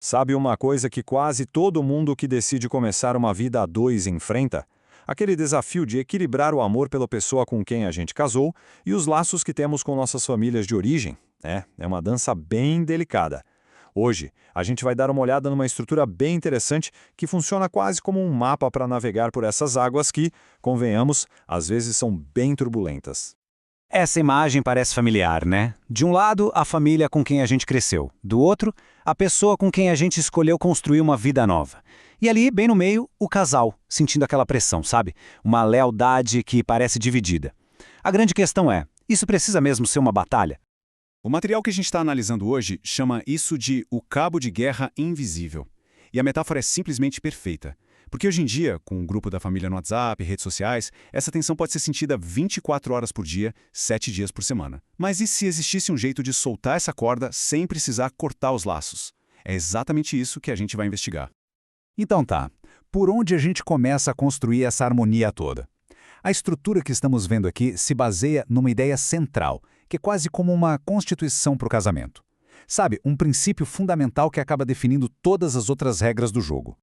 Sabe uma coisa que quase todo mundo que decide começar uma vida a dois enfrenta? Aquele desafio de equilibrar o amor pela pessoa com quem a gente casou e os laços que temos com nossas famílias de origem. É uma dança bem delicada. Hoje, a gente vai dar uma olhada numa estrutura bem interessante que funciona quase como um mapa para navegar por essas águas que, convenhamos, às vezes são bem turbulentas. Essa imagem parece familiar, né? De um lado, a família com quem a gente cresceu. Do outro, a pessoa com quem a gente escolheu construir uma vida nova. E ali, bem no meio, o casal, sentindo aquela pressão, sabe? Uma lealdade que parece dividida. A grande questão é, isso precisa mesmo ser uma batalha? O material que a gente está analisando hoje chama isso de o cabo de guerra invisível. E a metáfora é simplesmente perfeita. Porque hoje em dia, com o grupo da família no WhatsApp, redes sociais, essa tensão pode ser sentida 24 horas por dia, 7 dias por semana. Mas e se existisse um jeito de soltar essa corda sem precisar cortar os laços? É exatamente isso que a gente vai investigar. Então tá, por onde a gente começa a construir essa harmonia toda? A estrutura que estamos vendo aqui se baseia numa ideia central, que é quase como uma constituição para o casamento. Sabe, um princípio fundamental que acaba definindo todas as outras regras do jogo.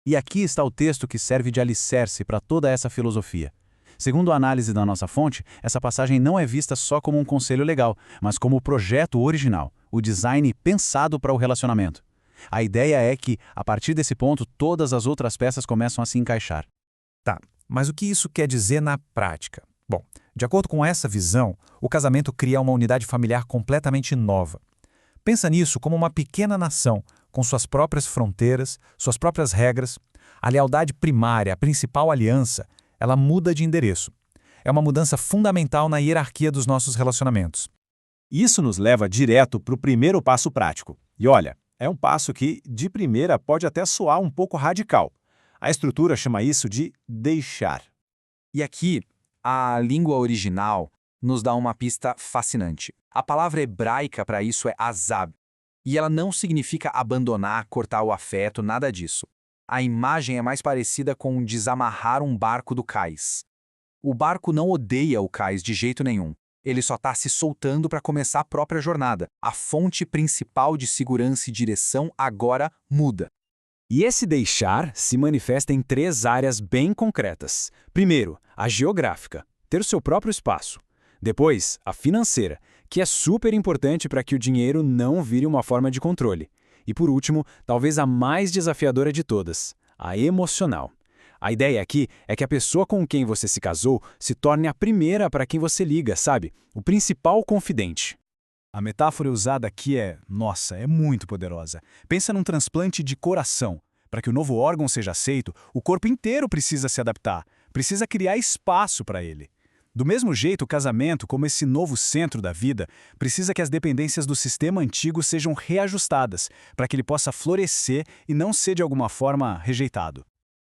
E aqui está o texto que serve de alicerce para toda essa filosofia. Segundo a análise da nossa fonte, essa passagem não é vista só como um conselho legal, mas como o projeto original, o design pensado para o relacionamento. A ideia é que, a partir desse ponto, todas as outras peças começam a se encaixar. Tá, mas o que isso quer dizer na prática? Bom, de acordo com essa visão, o casamento cria uma unidade familiar completamente nova. Pensa nisso como uma pequena nação, com suas próprias fronteiras, suas próprias regras. A lealdade primária, a principal aliança, ela muda de endereço. É uma mudança fundamental na hierarquia dos nossos relacionamentos. Isso nos leva direto para o primeiro passo prático. E olha, é um passo que, de primeira, pode até soar um pouco radical. A estrutura chama isso de deixar. E aqui, a língua original nos dá uma pista fascinante. A palavra hebraica para isso é azab. E ela não significa abandonar, cortar o afeto, nada disso. A imagem é mais parecida com desamarrar um barco do cais. O barco não odeia o cais de jeito nenhum. Ele só está se soltando para começar a própria jornada. A fonte principal de segurança e direção agora muda. E esse deixar se manifesta em 3 áreas bem concretas. Primeiro, a geográfica, ter o seu próprio espaço. Depois, a financeira, que é super importante para que o dinheiro não vire uma forma de controle. E por último, talvez a mais desafiadora de todas, a emocional. A ideia aqui é que a pessoa com quem você se casou se torne a primeira para quem você liga, sabe? O principal confidente. A metáfora usada aqui é muito poderosa. Pensa num transplante de coração. Para que o novo órgão seja aceito, o corpo inteiro precisa se adaptar, precisa criar espaço para ele. Do mesmo jeito, o casamento, como esse novo centro da vida, precisa que as dependências do sistema antigo sejam reajustadas, para que ele possa florescer e não ser de alguma forma rejeitado.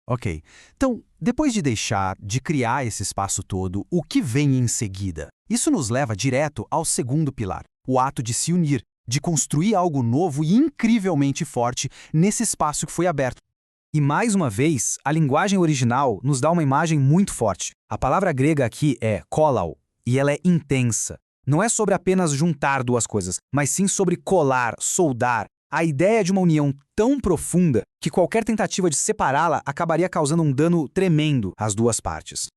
Ok, então, depois de deixar, de criar esse espaço todo, o que vem em seguida? Isso nos leva direto ao segundo pilar, o ato de se unir, de construir algo novo e incrivelmente forte nesse espaço que foi aberto. E mais uma vez, a linguagem original nos dá uma imagem muito forte. A palavra grega aqui é kolau, e ela é intensa. Não é sobre apenas juntar duas coisas, mas sim sobre colar, soldar. A ideia de uma união tão profunda que qualquer tentativa de separá-la acabaria causando um dano tremendo às duas partes.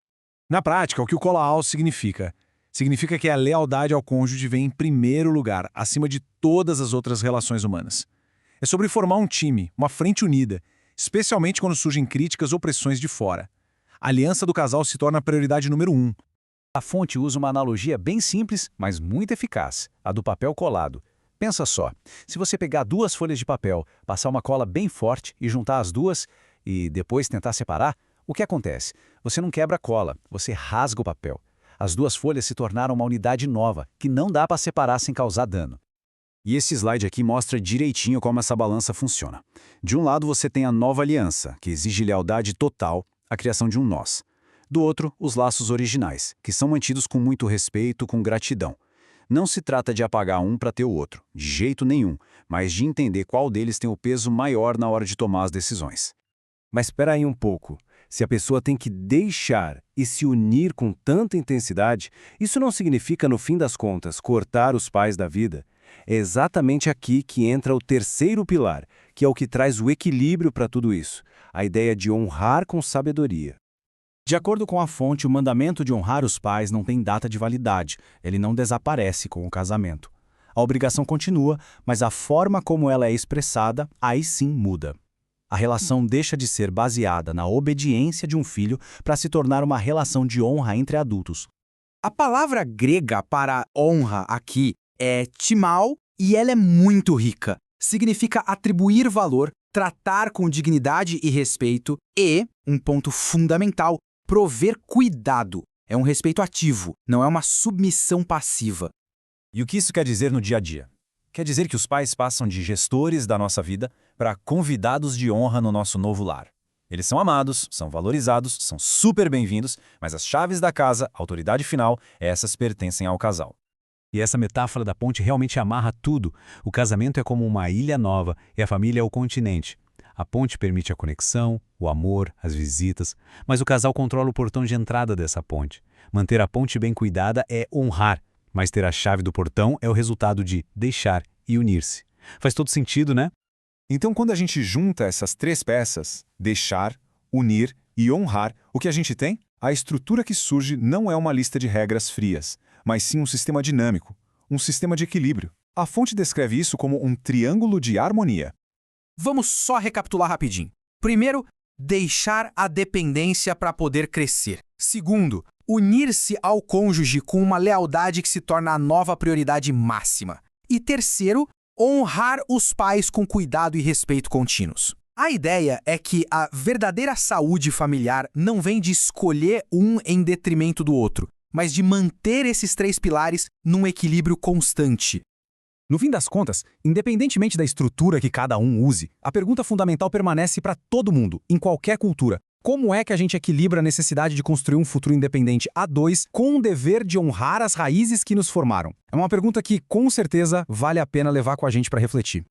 Na prática, o que o kolau significa? Significa que a lealdade ao cônjuge vem em primeiro lugar, acima de todas as outras relações humanas. É sobre formar um time, uma frente unida, especialmente quando surgem críticas ou pressões de fora. A aliança do casal se torna a prioridade número 1. A fonte usa uma analogia bem simples, mas muito eficaz, a do papel colado. Pensa só, se você pegar 2 folhas de papel, passar uma cola bem forte e juntar as duas, e depois tentar separar, o que acontece? Você não quebra a cola, você rasga o papel. As 2 folhas se tornaram uma unidade nova, que não dá para separar sem causar dano. E esse slide aqui mostra direitinho como essa balança funciona. De um lado você tem a nova aliança, que exige lealdade total, a criação de um nós. Do outro, os laços originais, que são mantidos com muito respeito, com gratidão. Não se trata de apagar um para ter o outro, de jeito nenhum, mas de entender qual deles tem o peso maior na hora de tomar as decisões. Mas espera aí um pouco. Se a pessoa tem que deixar e se unir com tanta intensidade, isso não significa, no fim das contas, cortar os pais da vida. É exatamente aqui que entra o terceiro pilar, que é o que traz o equilíbrio para tudo isso, a ideia de honrar com sabedoria. De acordo com a fonte, o mandamento de honrar os pais não tem data de validade, ele não desaparece com o casamento. A obrigação continua, mas a forma como ela é expressada, aí sim muda. A relação deixa de ser baseada na obediência de um filho para se tornar uma relação de honra entre adultos. A palavra grega para honra aqui é timao e ela é muito rica. Significa atribuir valor, tratar com dignidade e respeito e, um ponto fundamental, prover cuidado. É um respeito ativo, não é uma submissão passiva. E o que isso quer dizer no dia a dia? Quer dizer que os pais passam de gestores da nossa vida para convidados de honra no nosso novo lar. Eles são amados, são valorizados, são super bem-vindos, mas as chaves da casa, a autoridade final, essas pertencem ao casal. E essa metáfora da ponte realmente amarra tudo. O casamento é como uma ilha nova e a família é o continente. A ponte permite a conexão, o amor, as visitas, mas o casal controla o portão de entrada dessa ponte. Manter a ponte bem cuidada é honrar, mas ter a chave do portão é o resultado de deixar e unir-se. Faz todo sentido, né? Então, quando a gente junta essas três peças, deixar, unir e honrar, o que a gente tem? A estrutura que surge não é uma lista de regras frias, mas sim um sistema dinâmico, um sistema de equilíbrio. A fonte descreve isso como um triângulo de harmonia. Vamos só recapitular rapidinho. Primeiro, deixar a dependência para poder crescer. Segundo, unir-se ao cônjuge com uma lealdade que se torna a nova prioridade máxima. E terceiro, honrar os pais com cuidado e respeito contínuos. A ideia é que a verdadeira saúde familiar não vem de escolher um em detrimento do outro, mas de manter esses três pilares num equilíbrio constante. No fim das contas, independentemente da estrutura que cada um use, a pergunta fundamental permanece para todo mundo, em qualquer cultura. Como é que a gente equilibra a necessidade de construir um futuro independente a dois com o dever de honrar as raízes que nos formaram? É uma pergunta que, com certeza, vale a pena levar com a gente para refletir.